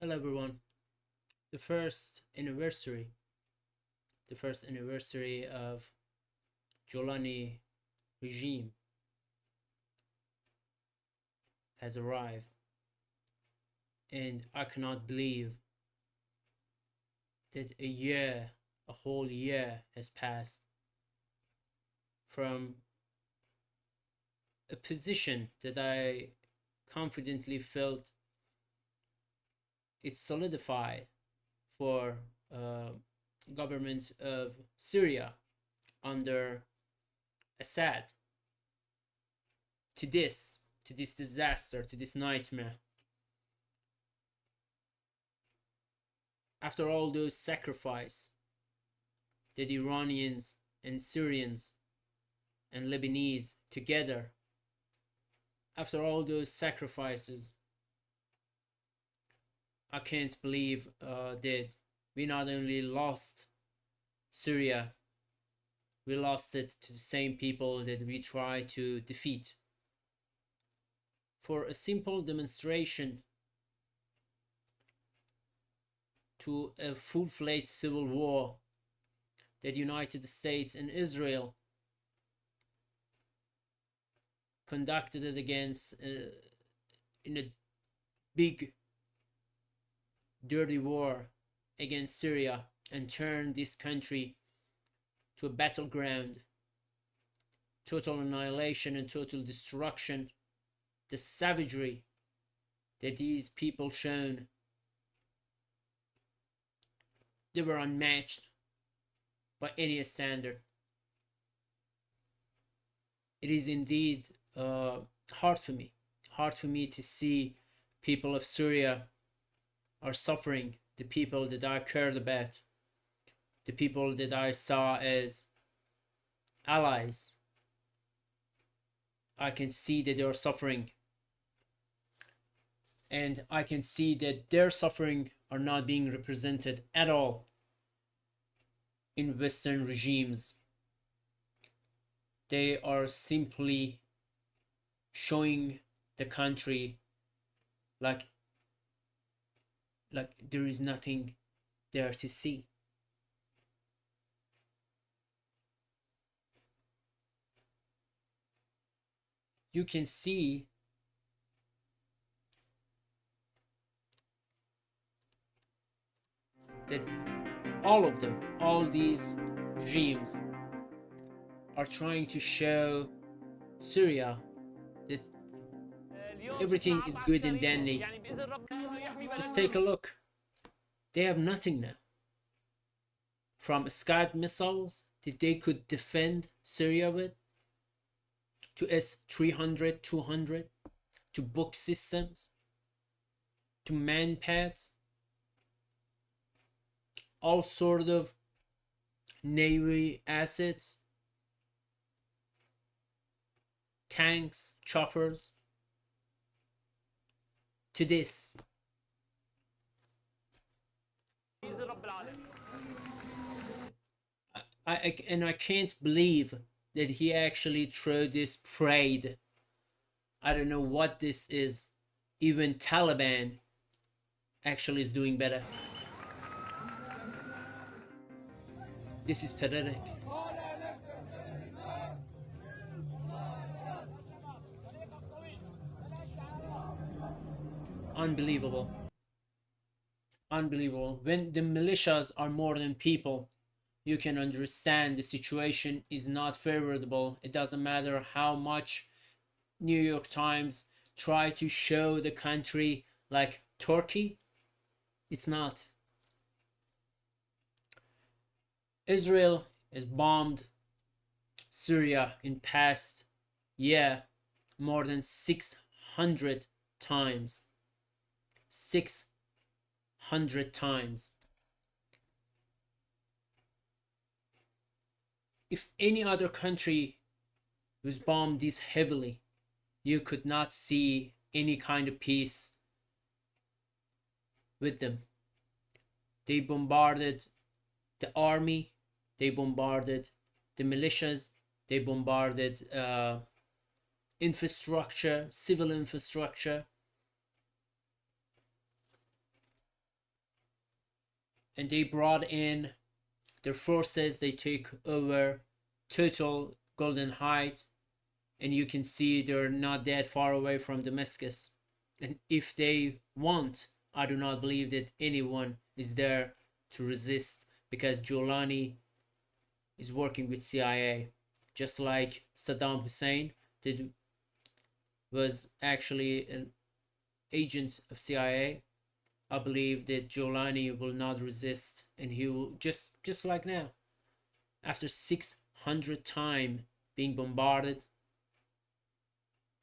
Hello everyone. The first anniversary, the first anniversary of Jolani regime has arrived, and I cannot believe that a whole year has passed from a position that I confidently felt it's solidified for government of Syria under Assad to this disaster, to this nightmare. After all those sacrifice that Iranians and Syrians and Lebanese together, after all those sacrifices, I can't believe that we not only lost Syria, we lost it to the same people that we try to defeat. For a simple demonstration to a full-fledged civil war that United States and Israel conducted it against in a big dirty war against Syria and turned this country to a battleground, total annihilation and total destruction. The savagery that these people shown, they were unmatched by any standard. It is indeed hard for me to see people of Syria are suffering, the people that I cared about, the people that I saw as allies. I can see that they are suffering, and I can see that their suffering are not being represented at all in Western regimes. They are simply showing the country like there is nothing there to see. You can see that all of them, all these regimes are trying to show Syria that everything is good and dandy. Just take a look. They have nothing now. From Scud missiles that they could defend Syria with, to S-300, 200, to book systems, to manpads, all sort of navy assets, tanks, choppers, to this. I can't believe that he actually threw this parade. I don't know what this is. Even Taliban actually is doing better. This is pathetic. Unbelievable. Unbelievable. When the militias are more than people, you can understand the situation is not favorable. It doesn't matter how much New York Times try to show the country like Turkey. It's not. Israel has bombed Syria in past year more than 600 times. 600 times. If any other country was bombed this heavily, you could not see any kind of peace with them. They bombarded the army, they bombarded the militias, they bombarded infrastructure, civil infrastructure. and they brought in their forces. They took over total Golden Heights, and you can see they're not that far away from Damascus. And if they want, I do not believe that anyone is there to resist, because Jolani is working with CIA, just like Saddam Hussein did, was actually an agent of CIA. I believe that Jolani will not resist, and he will just like now, after 600 times being bombarded,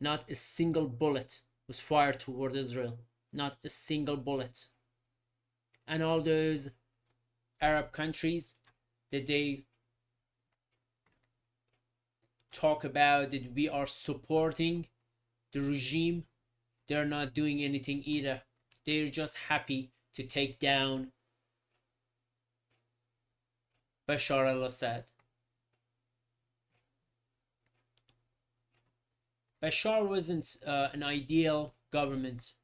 not a single bullet was fired toward Israel. Not a single bullet. And all those Arab countries that they talk about that we are supporting the regime, they're not doing anything either. They're just happy to take down Bashar al-Assad. Bashar wasn't an ideal government.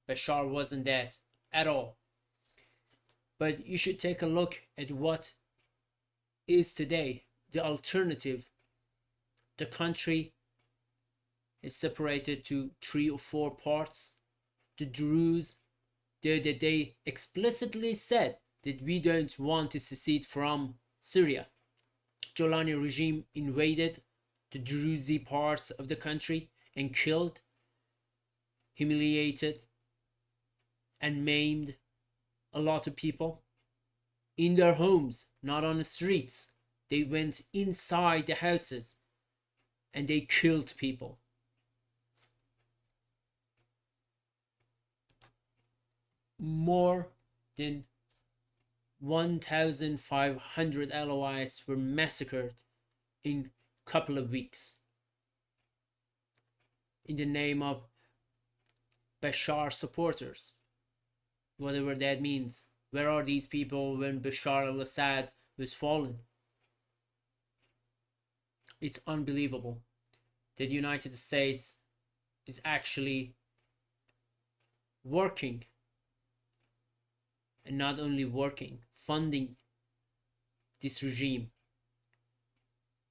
Bashar wasn't that at all. But you should take a look at what is today the alternative. The country is separated to 3 or 4 parts. The Druze, they explicitly said that we don't want to secede from Syria. Jolani regime invaded the Druze parts of the country and killed, humiliated, and maimed a lot of people in their homes, not on the streets. They went inside the houses and they killed people. More than 1,500 Alawites were massacred in a couple of weeks in the name of Bashar supporters, whatever that means. Where are these people when Bashar al-Assad was fallen? It's unbelievable that the United States is actually working, and not only working, funding this regime.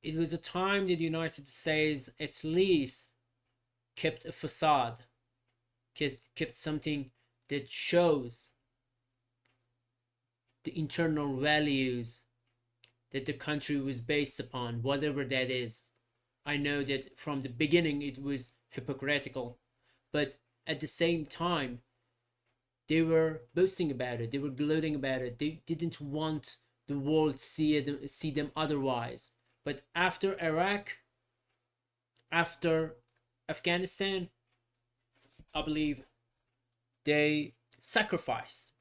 It was a time that the United States at least kept a facade, kept something that shows the internal values that the country was based upon, whatever that is. I know that from the beginning it was hypocritical, but at the same time, they were boasting about it, they were gloating about it, they didn't want the world to see them otherwise. But after Iraq, after Afghanistan, I believe they sacrificed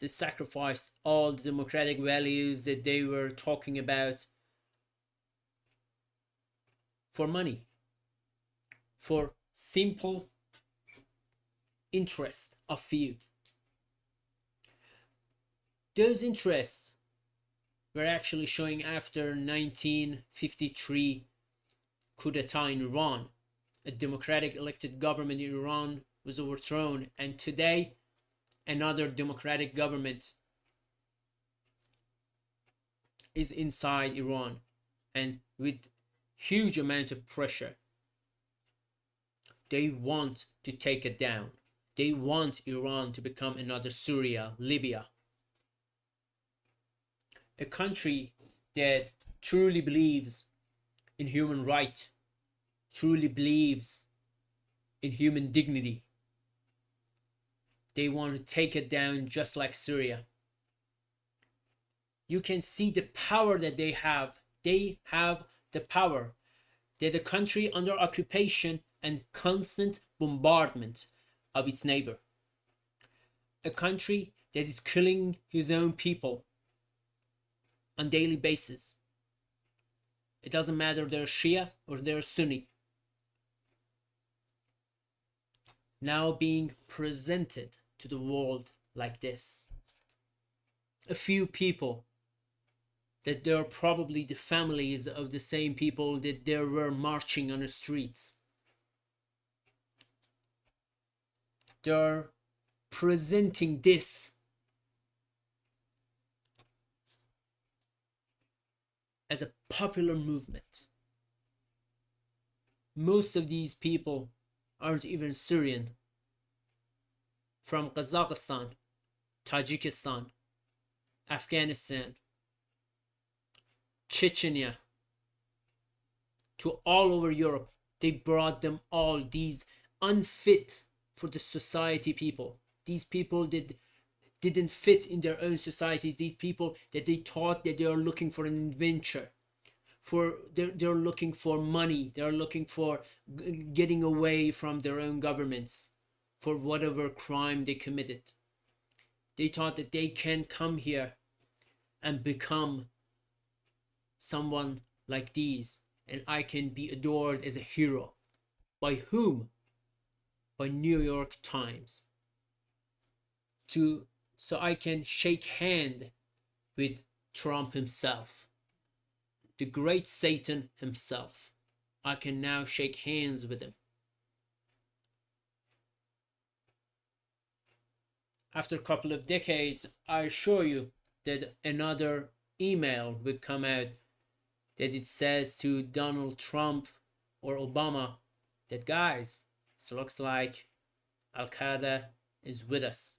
all the democratic values that they were talking about for money, for simple interest of few. Those interests were actually showing after 1953 coup d'etat in Iran. A democratic elected government in Iran was overthrown, and today another democratic government is inside Iran, and with huge amount of pressure they want to take it down. They want Iran to become another Syria, Libya, a country that truly believes in human right, truly believes in human dignity. They want to take it down just like Syria. You can see the power that they have. They have the power. They're the country under occupation and constant bombardment of its neighbor. A country that is killing his own people on daily basis. It doesn't matter if they're Shia or they're Sunni. Now being presented to the world like this. A few people that they're probably the families of the same people that they were marching on the streets. They're presenting this as a popular movement. Most of these people aren't even Syrian. From Kazakhstan, Tajikistan, Afghanistan, Chechnya, to all over Europe. They brought them all, these unfit for the society people. These people didn't fit in their own societies. These people that they thought that they are looking for an adventure, they're looking for money, they're looking for getting away from their own governments for whatever crime they committed. They thought that they can come here and become someone like these, and I can be adored as a hero. By whom? By New York Times. So I can shake hand with Trump himself, the great Satan himself. I can now shake hands with him. After a couple of decades, I assure you that another email would come out that it says to Donald Trump or Obama that, guys, it looks like Al-Qaeda is with us.